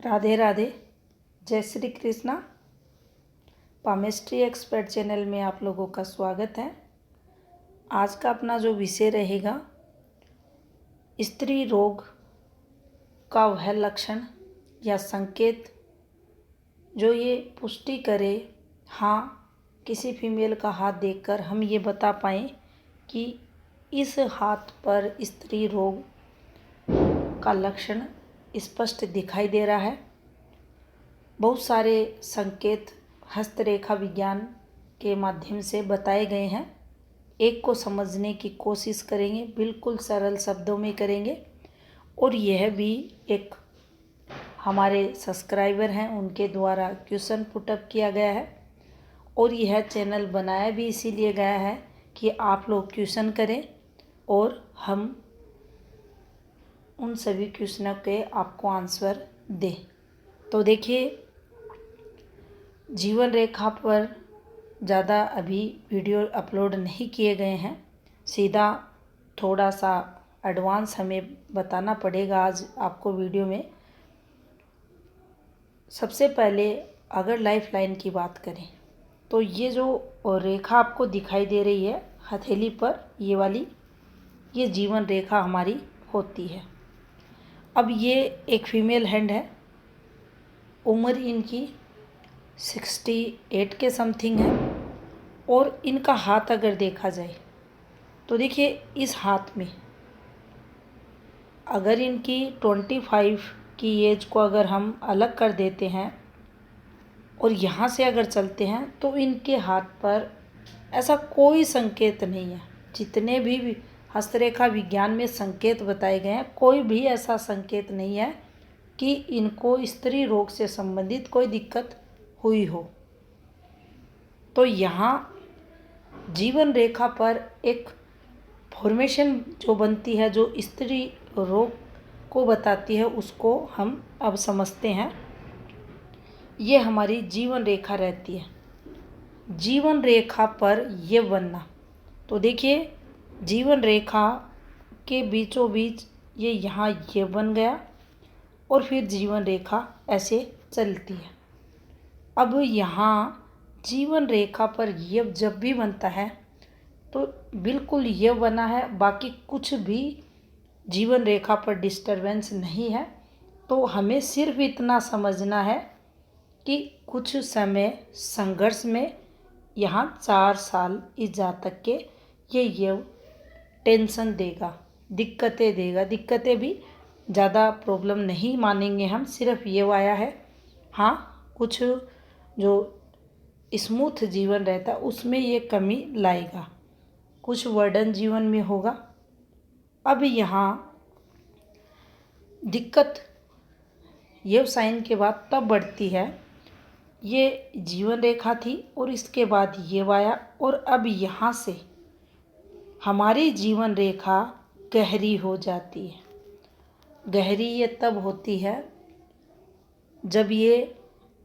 राधे राधे, जय Shri Krishna. Palmistry expert channel में आप लोगों का स्वागत है। आज का अपना जो विषय रहेगा, स्त्री रोग का वह लक्षण या संकेत जो ये पुष्टि करे, हाँ, किसी फीमेल का हाथ देखकर हम ये बता पाएँ कि इस हाथ पर स्त्री रोग का लक्षण स्पष्ट दिखाई दे रहा है। बहुत सारे संकेत हस्तरेखा विज्ञान के माध्यम से बताए गए हैं। एक को समझने की कोशिश करेंगे, बिल्कुल सरल शब्दों में करेंगे। और यह भी एक हमारे सब्सक्राइबर हैं, उनके द्वारा क्वेश्चन पुटअप किया गया है और यह चैनल बनाया भी इसीलिए गया है कि आप लोग क्वेश्चन करें और हम उन सभी क्वेश्चनों के आपको आंसर दें। तो देखिए, जीवन रेखा पर ज़्यादा अभी वीडियो अपलोड नहीं किए गए हैं। सीधा थोड़ा सा एडवांस हमें बताना पड़ेगा आज आपको वीडियो में। सबसे पहले अगर लाइफ लाइन की बात करें तो ये जो रेखा आपको दिखाई दे रही है हथेली पर, ये वाली, ये जीवन रेखा हमारी होती है। अब ये एक फीमेल हैंड है, उम्र इनकी 68 के समथिंग है और इनका हाथ अगर देखा जाए तो देखिए, इस हाथ में अगर इनकी 25 की एज को अगर हम अलग कर देते हैं और यहाँ से अगर चलते हैं तो इनके हाथ पर ऐसा कोई संकेत नहीं है। जितने भी हस्तरेखा विज्ञान में संकेत बताए गए हैं, कोई भी ऐसा संकेत नहीं है कि इनको स्त्री रोग से संबंधित कोई दिक्कत हुई हो। तो यहाँ जीवन रेखा पर एक फॉर्मेशन जो बनती है, जो स्त्री रोग को बताती है, उसको हम अब समझते हैं। ये हमारी जीवन रेखा रहती है। जीवन रेखा पर ये बनना, तो देखिए, जीवन रेखा के बीचों बीच ये यहाँ ये बन गया और फिर जीवन रेखा ऐसे चलती है। अब यहाँ जीवन रेखा पर ये जब भी बनता है तो बिल्कुल ये बना है, बाकी कुछ भी जीवन रेखा पर डिस्टरबेंस नहीं है। तो हमें सिर्फ इतना समझना है कि कुछ समय संघर्ष में यहाँ 4 साल इस जातक के ये टेंशन देगा, दिक्कतें देगा। दिक्कतें भी ज़्यादा प्रॉब्लम नहीं मानेंगे हम, सिर्फ ये आया है। हाँ, कुछ जो स्मूथ जीवन रहता है उसमें ये कमी लाएगा, कुछ वर्डन जीवन में होगा। अब यहाँ दिक्कत ये साइन के बाद तब बढ़ती है। ये जीवन रेखा थी और इसके बाद ये आया और अब यहाँ से हमारी जीवन रेखा गहरी हो जाती है। गहरी ये तब होती है जब ये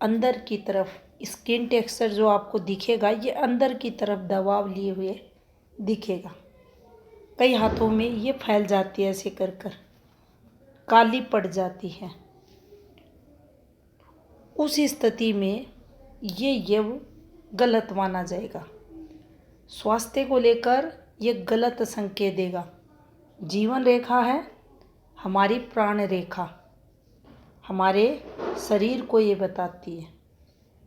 अंदर की तरफ, स्किन टेक्सचर जो आपको दिखेगा ये अंदर की तरफ दबाव लिए हुए दिखेगा। कई हाथों में ये फैल जाती है, ऐसे कर कर काली पड़ जाती है। उस स्थिति में ये गलत माना जाएगा। स्वास्थ्य को लेकर ये गलत संकेत देगा। जीवन रेखा है हमारी प्राण रेखा, हमारे शरीर को ये बताती है।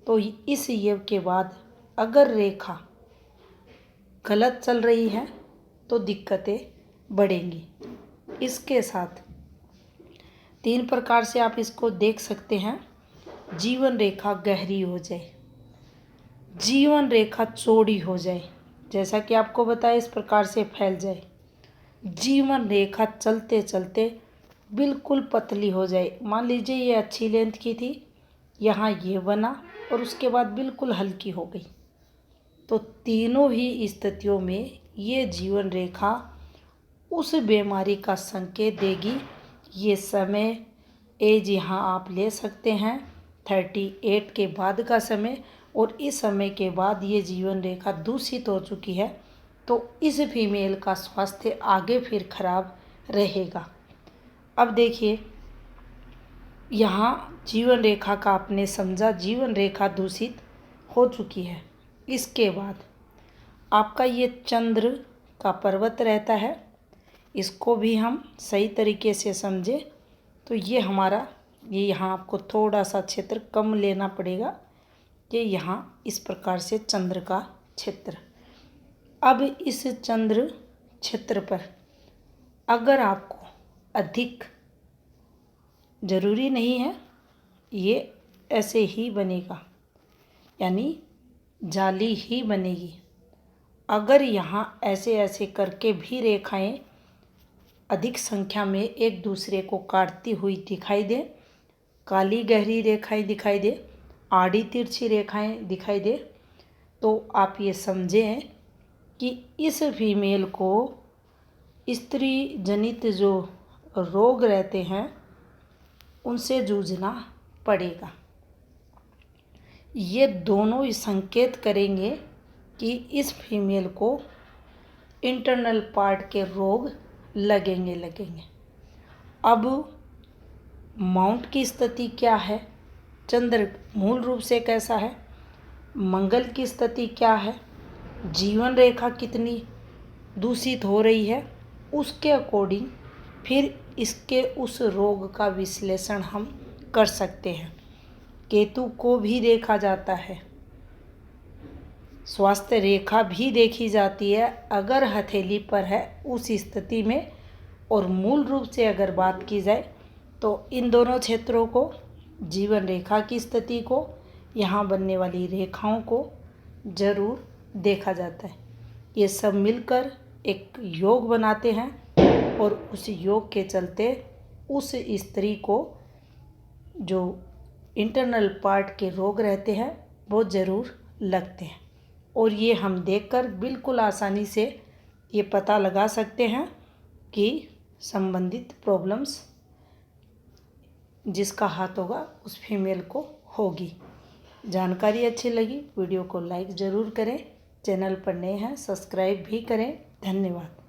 तो इस युग के बाद अगर रेखा गलत चल रही है तो दिक्कतें बढ़ेंगी। इसके साथ 3 प्रकार से आप इसको देख सकते हैं। जीवन रेखा गहरी हो जाए, जीवन रेखा चौड़ी हो जाए, जैसा कि आपको बताया इस प्रकार से फैल जाए, जीवन रेखा चलते चलते बिल्कुल पतली हो जाए। मान लीजिए ये अच्छी लेंथ की थी, यहाँ ये बना और उसके बाद बिल्कुल हल्की हो गई। तो तीनों ही स्थितियों में ये जीवन रेखा उस बीमारी का संकेत देगी। ये समय एज यहाँ आप ले सकते हैं 38 के बाद का समय, और इस समय के बाद ये जीवन रेखा दूषित हो चुकी है तो इस फीमेल का स्वास्थ्य आगे फिर खराब रहेगा। अब देखिए, यहाँ जीवन रेखा का आपने समझा, जीवन रेखा दूषित हो चुकी है। इसके बाद आपका ये चंद्र का पर्वत रहता है, इसको भी हम सही तरीके से समझे तो ये हमारा, ये यहाँ आपको थोड़ा सा क्षेत्र कम लेना पड़ेगा। ये यहाँ इस प्रकार से चंद्र का क्षेत्र। अब इस चंद्र क्षेत्र पर अगर आपको अधिक, ज़रूरी नहीं है ये ऐसे ही बनेगा, यानी जाली ही बनेगी। अगर यहाँ ऐसे ऐसे करके भी रेखाएं अधिक संख्या में एक दूसरे को काटती हुई दिखाई दे, काली गहरी रेखाएं दिखाई दे, आड़ी तिरछी रेखाएं दिखाई दे, तो आप ये समझें कि इस फीमेल को स्त्री जनित जो रोग रहते हैं उनसे जूझना पड़ेगा। ये दोनों ही संकेत करेंगे कि इस फीमेल को इंटरनल पार्ट के रोग लगेंगे। अब माउंट की स्थिति क्या है, चंद्र मूल रूप से कैसा है, मंगल की स्थिति क्या है, जीवन रेखा कितनी दूषित हो रही है, उसके अकॉर्डिंग फिर इसके उस रोग का विश्लेषण हम कर सकते हैं। केतु को भी देखा जाता है, स्वास्थ्य रेखा भी देखी जाती है अगर हथेली पर है उस स्थिति में। और मूल रूप से अगर बात की जाए तो इन दोनों क्षेत्रों को, जीवन रेखा की स्थिति को, यहाँ बनने वाली रेखाओं को जरूर देखा जाता है। ये सब मिलकर एक योग बनाते हैं और उस योग के चलते उस स्त्री को जो इंटरनल पार्ट के रोग रहते हैं वो ज़रूर लगते हैं। और ये हम देखकर बिल्कुल आसानी से ये पता लगा सकते हैं कि संबंधित प्रॉब्लम्स जिसका हाथ होगा उस फीमेल को होगी। जानकारी अच्छी लगी वीडियो को लाइक ज़रूर करें, चैनल पर नए हैं सब्सक्राइब भी करें। धन्यवाद।